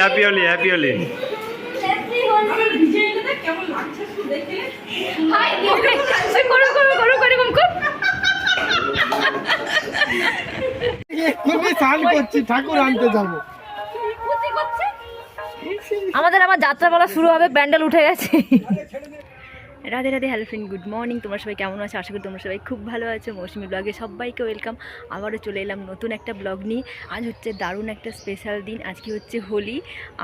Happy Holi happy Holi. ঠাকুর আনতে যাবো। আমাদের আবার যাত্রা বলা শুরু হবে, প্যান্ডেল উঠে গেছে। Radhe Radhe, hello friend, good morning. তোমরা সবাই কেমন আছো? আশা করি তোমরা সবাই খুব ভালো আছো। মৌসুমি ব্লগে সবাইকে ওয়েলকাম। আবারও চলে এলাম নতুন একটা ব্লগ নিয়ে। আজ হচ্ছে দারুণ একটা স্পেশাল দিন, আজকে হচ্ছে হোলি।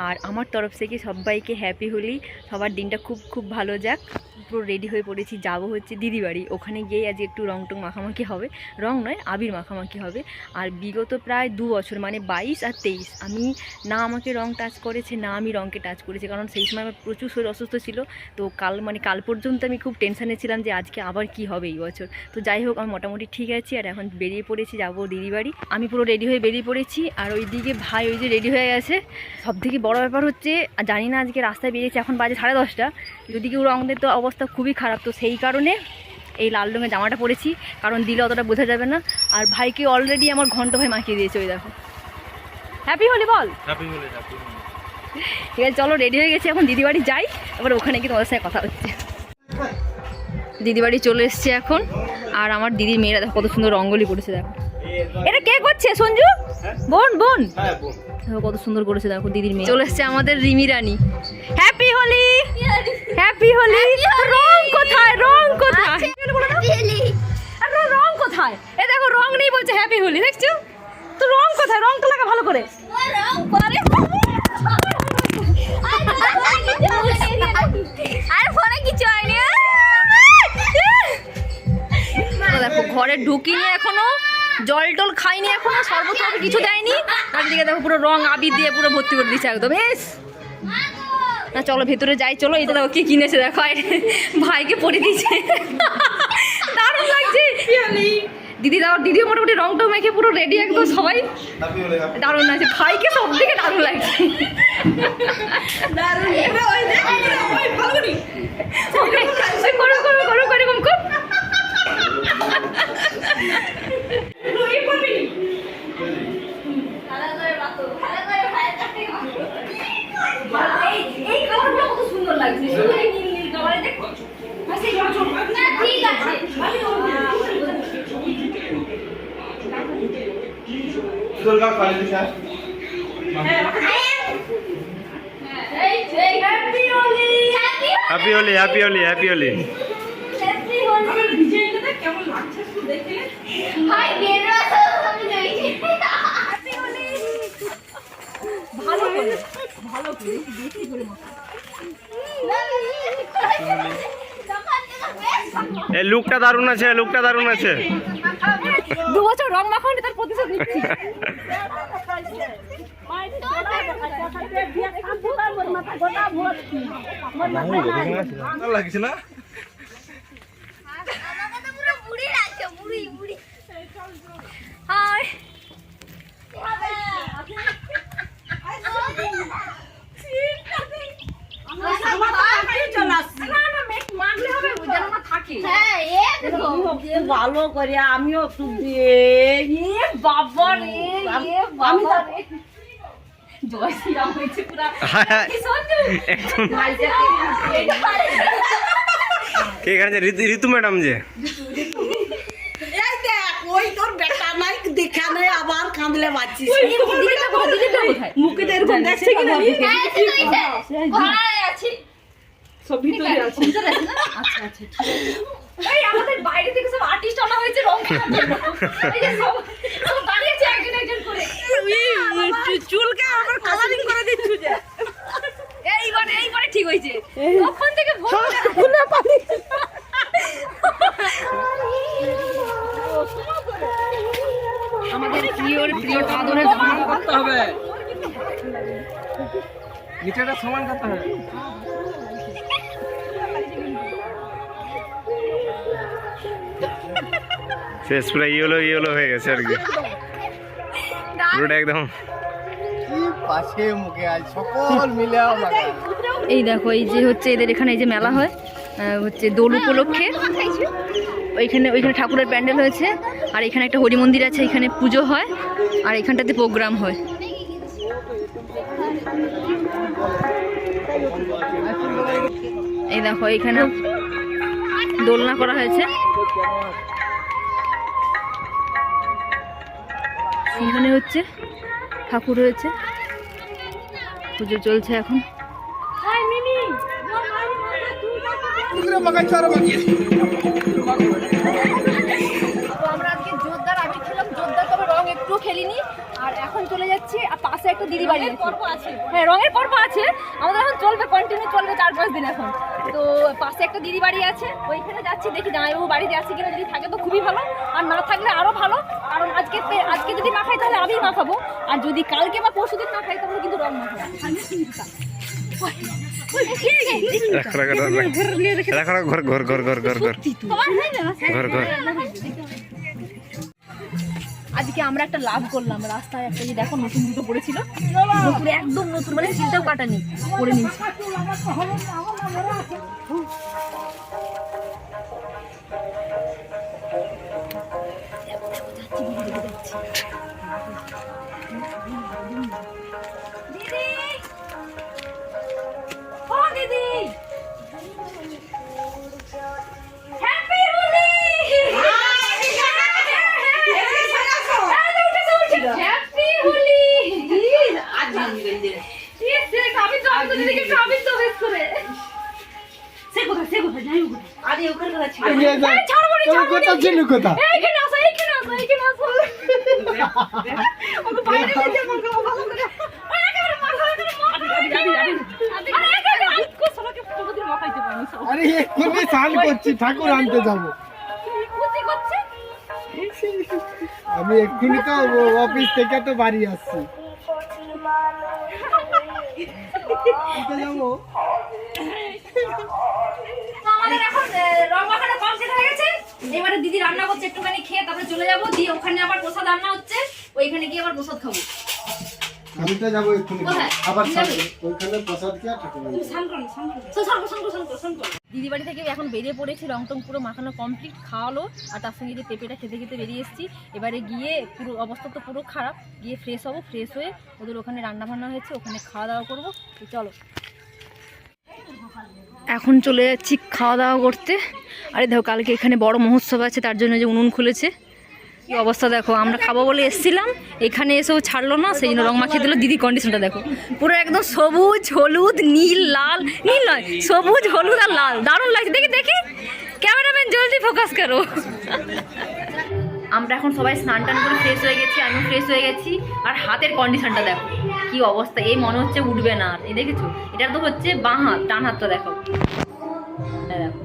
আর আমার তরফ থেকে সবাইকে হ্যাপি হোলি। সবার দিনটা খুব খুব ভালো যাক। পুরো রেডি হয়ে পড়েছি, যাবো হচ্ছে দিদি বাড়ি। ওখানে গিয়েই আজকে একটু রং টং মাখামাখি হবে, রং নয় আবির মাখামাখি হবে। আর বিগত প্রায় 2 বছর মানে 22 আর 23 আমি না আমাকে রং টাচ করেছে, না আমি রঙকে টাচ করেছি, কারণ সেই সময় আমার প্রচুর শরীর অসুস্থ ছিল। তো কাল পর্যন্ত আমি খুব টেনশানে ছিলাম যে আজকে আবার কি হবে এই বছর। তো যাই হোক, আমি মোটামুটি ঠিক আছি। আর এখন বেরিয়ে পড়েছি, যাবো দিদি বাড়ি। আমি পুরো রেডি হয়ে বেরিয়ে পড়েছি। আর ওইদিকে ভাই ওই যে রেডি হয়ে গেছে। সব থেকে বড় ব্যাপার হচ্ছে, জানি না আজকে রাস্তায় বেরিয়েছি, এখন বাজে 10:30। যদি কেউ রং দেয় তো অবস্থা খুবই খারাপ। তো সেই কারণে এই লাল রঙের জামাটা পরেছি, কারণ দিলে অতটা বোঝা যাবে না। আর ভাইকে অলরেডি আমার ঘন্ট ভাই মাখিয়ে দিয়েছে, ওই দেখো। হ্যাপি হোলি বল। হ্যাপি হোলি। ঠিক আছে, চলো রেডি হয়ে গেছি, এখন দিদি বাড়ি যাই। এবার ওখানে গিয়ে তোমাদের সাথে কথা হচ্ছে। দিদি বাড়ি চলে এসছে এখন। আর আমার দিদির মেয়েরা দেখো কত সুন্দর রঙ্গোলি করেছে, দেখো। এটা কে করছে? সঞ্জু বোন বোন দেখো কত সুন্দর করেছে, দেখো দিদির মেয়ে। চলে এসছে আমাদের রিমি রানী। Happy Holi happy Holi. রং কোথায়? রং কোথায়? রং কোথায়? এ দেখো রং নেই বলছে হ্যাপি হোলি, দেখছো তো? রং কোথায়? রংটা লাগা ভালো করে। দেখো ঘরে ঢুকিনি এখনো, জল টল খাইনি এখনো, শরবত কিছু দেয়নি। আর দিকে দেখো পুরো রং আবির দিয়ে পুরো ভর্তি করে দিচ্ছে একদম। না চলো ভেতরে যাই, চলো। এটা দেখো কি কিনেছে, দেখো ভাইকে পরে দিয়েছে, দারুণ লাগছে। দিদিও মোটামুটি রং টং মেখে পুরো রেডি একদম, সবাই দারুণ লাগছে। ভাইকে সব দিকে দারুণ লাগছে। সুন্দর লাগছে। Happy Holi happy Holi happy Holi. এই লুকটা দারুণ আছে, লুকটা দারুণ আছে। 2 বছর রং মাখানি, তার প্রতিশোধ নিচ্ছি। লাগছে না? ভালো করে আমিও জয় শ্রীরাম হয়েছে পুরা। ঋতু ম্যাডাম যে ওই তোর বেটা নাই দেখা নাই, আবার কাঁদলে বাঁচিস। মুখে এরকম দেখছে কিনা? সব ভিতরে আছে। আচ্ছা আচ্ছা, ঠিক আছে। এই আমাদের বাইরে থেকে সব আর্টিস্ট আনা হয়েছে রং করার জন্য। এই যে সব দাঁড়িয়েছে একজন একজন করে। চুলকে আবার কালারিং করে দিচ্ছু যে। এইবারে ঠিক হয়েছে। তখন থেকে ভুলে পানি। আমাদের প্রিয় আদরের জামা করতে হবে, নিচেটা সমান করতে হবে। ফেস পুরো ইয়েলো ইয়েলো হয়ে গেছে আর কি, পুরোটা একদম পাশে মুখে আজ সকল মিলে। এই দেখো, এই যে হচ্ছে এদের এখানে এই যে মেলা হয় হচ্ছে দোল উপলক্ষে। ওইখানে ঠাকুরের প্যান্ডেল হয়েছে। আর এখানে একটা হরি মন্দির আছে, এখানে পুজো হয়। আর এখানটাতে প্রোগ্রাম হয়। এই দেখো এখানে দোলনা করা হয়েছে, এখানে হচ্ছে ঠাকুর হয়েছে, পুজো চলছে এখন। আমরা আজকে জোরদার আবির খেলাম, জোরদার তবে রং একটু খেলিনি। আর এখন চলে যাচ্ছি, আর পাশে একটা দিদি বাড়ি পর্ব আছে, হ্যাঁ রঙের পর্ব আছে আমাদের, এখন চলবে, কন্টিনিউ চলবে 4-5 দিন এখন। তো পাশে একটা দিদি বাড়ি আছে, ওইখানে যাচ্ছি, দেখি জামাইবাবু বাড়িতে আছে কিনা, যদি থাকে তো খুবই ভালো, আর না থাকলে আরো ভালো। কারণ আজকে যদি না খাই তাহলে আবির মাখাবো, আর যদি কালকে বা পরশু দিন না খাই তাহলে কিন্তু রং মাখাবো। আজকে আমরা একটা লাভ করলাম, রাস্তায় একটা যে দেখো নতুন দুটো পড়েছিল, নতুন একদম নতুন, মানে সিলটাও কাটানি, পরে নিয়েছি। দিদি হ্যাপি হোলি, হ্যাপি হোলি। আরে এক্ষুনি স্নান করছি, ঠাকুর আনতে যাবো। আমি এক্ষুনি তো অফিস থেকে তো বাড়ি আসছি, যাবো। আমাদের এখন রং মাখানো কমপ্লিট হয়ে গেছে, এবারে দিদি রান্না করছে, একটুখানি খেয়ে তারপরে চলে যাবো, দিয়ে ওখানে আবার প্রসাদ রান্না হচ্ছে, ওইখানে গিয়ে আবার প্রসাদ খাবো। আমি তো যাবো এক্ষুনি, আবার ওইখানে প্রসাদ খেয়ে ঠাকুর দিদি বাড়ি থেকে এখন বেরিয়ে পড়েছি, রং টং পুরো মাখানো কমপ্লিট, খাওয়ালো, আর তার সঙ্গে যে পেঁপেটা খেতে খেতে বেরিয়ে এসেছি। এবারে গিয়ে পুরো অবস্থা তো পুরো খারাপ, গিয়ে ফ্রেশ হবো, ফ্রেশ হয়ে ওদের ওখানে রান্না বান্না হয়েছে, ওখানে খাওয়া দাওয়া করবো। তো চলো এখন চলে যাচ্ছি খাওয়া দাওয়া করতে। আরে দেখো কালকে এখানে বড় মহোৎসব আছে, তার জন্য যে উনুন খুলেছে, কি অবস্থা দেখো। আমরা খাবো বলে এসেছিলাম, এখানে এসেও ছাড়লো না, সেই জন্য রং মাখিয়ে দিল। দিদি কন্ডিশনটা দেখো, পুরো একদম সবুজ হলুদ নীল লাল, নীল নয় সবুজ হলুদ আর লাল, দারুণ লাগছে। দেখি দেখি ক্যামেরাম্যান জলদি ফোকাস করো। আমরা এখন সবাই স্নান টান করে ফ্রেশ হয়ে গেছি, আমিও ফ্রেশ হয়ে গেছি, আর হাতের কন্ডিশনটা দেখো কি অবস্থা, এই মনে হচ্ছে উঠবে না আর। এই দেখেছো, এটা তো হচ্ছে বাঁ হাত, ডান হাতটা দেখো, দেখো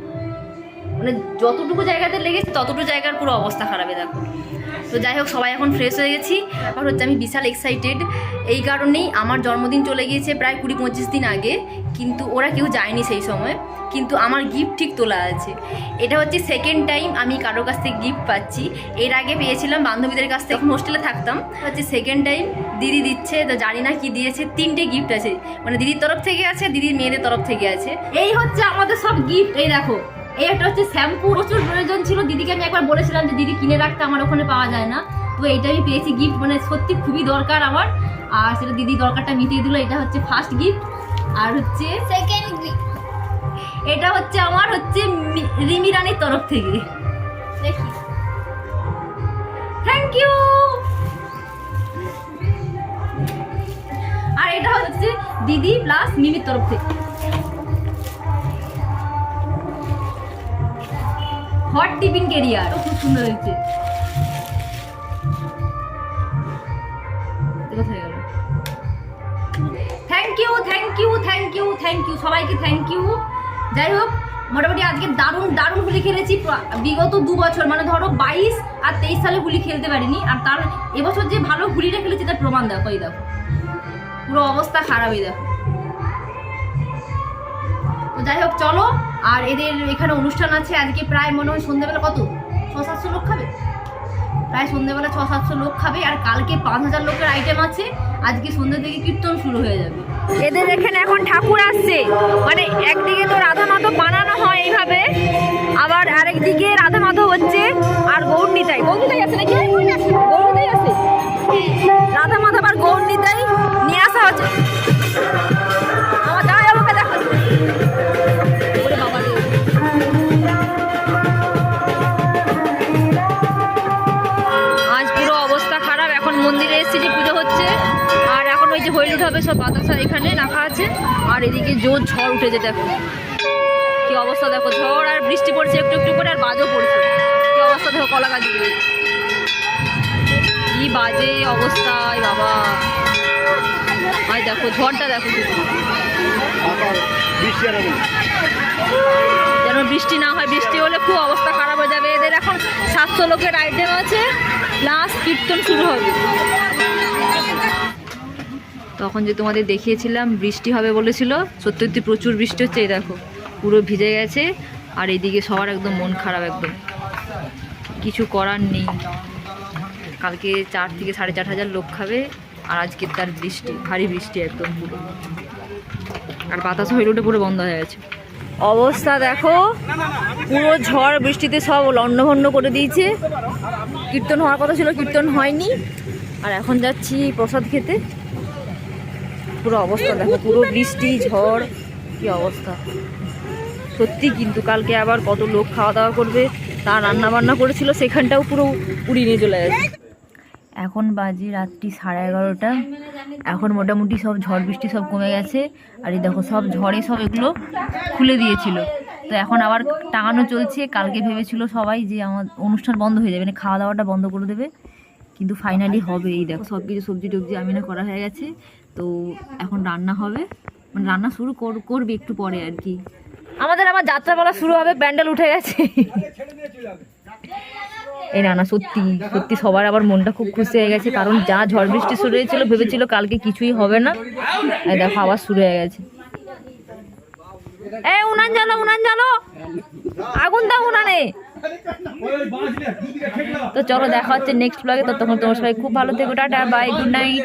মানে যতটুকু জায়গাতে লেগেছে ততটুকু জায়গার পুরো অবস্থা খারাপে দেখো। তো যাই হোক সবাই এখন ফ্রেশ হয়ে গেছি। আর হচ্ছে আমি বিশাল এক্সাইটেড, এই কারণেই আমার জন্মদিন চলে গিয়েছে প্রায় 20-25 দিন আগে, কিন্তু ওরা কেউ যায়নি সেই সময়, কিন্তু আমার গিফট ঠিক তোলা আছে। এটা হচ্ছে সেকেন্ড টাইম আমি কারোর কাছ থেকে গিফট পাচ্ছি, এর আগে পেয়েছিলাম বান্ধবীদের কাছ থেকে, হোস্টেলে থাকতাম। হচ্ছে সেকেন্ড টাইম দিদি দিচ্ছে, তো জানি না কি দিয়েছে, 3টে গিফট আছে, মানে দিদির তরফ থেকে আছে, দিদির মেয়েদের তরফ থেকে আছে। এই হচ্ছে আমাদের সব গিফট, এই দেখো এই একটা হচ্ছে শ্যাম্পু, প্রচুর প্রয়োজন ছিল, দিদিকে আমি একবার বলেছিলাম যে দিদি কিনে রাখতে, আমার ওখানে পাওয়া যায় না, তো এইটা আমি পেয়েছি গিফট, মানে সত্যি খুবই দরকার আমার, আর সেটা দিদি দরকারটা মিটিয়ে দিল। এটা হচ্ছে ফার্স্ট গিফট, আর হচ্ছে সেকেন্ড গিফট এটা হচ্ছে আমার হচ্ছে রিমি রানীর তরফ থেকে, দেখি থ্যাংক ইউ। আর এটা হচ্ছে দিদি প্লাস মিমির তরফ থেকে, হট টিফিন ক্যারিয়ার, খুব সুন্দর হয়েছে। কোথায় গেল? Thank you thank you thank you thank you সবাইকে থ্যাংক ইউ। যাই হোক মোটামুটি আজকে দারুণ দারুণ হোলি খেলেছি। বিগত 2 বছর মানে ধরো 22 আর 23 সালে হোলি খেলতে পারিনি, আর তার এবছর যে ভালো হোলিটা খেলেছি তার প্রমাণ দেখো, এই দেখো পুরো অবস্থা খারাপ, এই দেখো। তো যাই হোক চলো, আর এদের এখানে অনুষ্ঠান আছে আজকে, প্রায় মনে হয় সন্ধ্যেবেলা কত 600-700 লোক খাবে, প্রায় সন্ধ্যেবেলা 600-700 লোক খাবে, আর কালকে 5000 লোকের আইটেম আছে। আজকে সন্ধ্যে থেকে কীর্তন শুরু হয়ে যাবে। এদের এখানে এখন ঠাকুর আসছে, মানে একদিকে তো রাধা মাধব বানানো হয় এইভাবে, আবার আরেকদিকে রাধা মাধব হচ্ছে, আর গৌরনিতাই আছে নাকি, গৌরনিতাই আছে, রাধা মাধব আর গৌরনিতাই নিয়ে আসা হচ্ছে। সব বাতাসা এখানে রাখা আছে, আর এদিকে জোর ঝড় উঠেছে। দেখো কি অবস্থা, দেখো ঝড় আর বৃষ্টি পড়ছে একটু একটু করে, আর বাজও পড়ছে। কি অবস্থা দেখো কলা গাছগুলো, কি বাজে অবস্থা বাবা। আর দেখো ঝড়টা দেখো, যেন বৃষ্টি না হয়, বৃষ্টি হলে খুব অবস্থা খারাপ হয়ে যাবে। এদের এখন 700 লোকের আইটেম আছে, প্লাস কীর্তন শুরু হবে। তখন যে তোমাদের দেখিয়েছিলাম বৃষ্টি হবে বলেছিল, সত্যি সত্যি প্রচুর বৃষ্টি হচ্ছে। এই দেখো পুরো ভিজে গেছে, আর এইদিকে সবার একদম মন খারাপ, একদম কিছু করার নেই। কালকে 4 থেকে 4,500 লোক খাবে, আর আজকে তার বৃষ্টি, ভারী বৃষ্টি একদম পুরো, আর বাতাস হয়ে উঠে পুরো বন্ধ হয়ে গেছে। অবস্থা দেখো পুরো ঝড় বৃষ্টিতে সব লণ্ডভণ্ড করে দিয়েছে। কীর্তন হওয়ার কথা ছিল, কীর্তন হয়নি। আর এখন যাচ্ছি প্রসাদ খেতে। পুরো অবস্থা দেখো, পুরো বৃষ্টি ঝড়, কি অবস্থা সত্যি। কিন্তু কালকে আবার কত লোক খাওয়া দাওয়া করবে, তা রান্না বান্না করেছিল সেখানটাও পুরো উড়িয়ে নিয়ে চলে গেছে। এখন বাজে রাত্রি 11:30। এখন মোটামুটি সব ঝড় বৃষ্টি সব কমে গেছে। আর এই দেখো সব ঝড়ে সব এগুলো খুলে দিয়েছিল, তো এখন আবার টাঙানো চলছে। কালকে ভেবেছিল সবাই যে আমার অনুষ্ঠান বন্ধ হয়ে যাবে, মানে খাওয়া দাওয়াটা বন্ধ করে দেবে, কিন্তু ফাইনালি হবে। এই দেখো সব কিছু সবজি টবজি আমিনা করা হয়ে গেছে, তো এখন রান্না হবে, মানে রান্না শুরু করবে একটু পরে আর কি। আমাদের আবার যাত্রাপালা শুরু হবে, প্যান্ডেল উঠে গেছে। এই না সত্যি সত্যি সবার আবার মনটা খুব খুশি হয়ে গেছে, কারণ যা ঝড় বৃষ্টি শুরু হয়েছিল, ভেবেছিল কালকে কিছুই হবে না। এই দেখো আবার শুরু হয়ে গেছে। এই উনান জ্বালো, উনান জ্বালো, আগুন দাও উনানে। তো চলো দেখা হচ্ছে নেক্সট ব্লগে। ততক্ষণ তোমার সবাই খুব ভালো থেকো, টাটা বাই, গুড নাইট।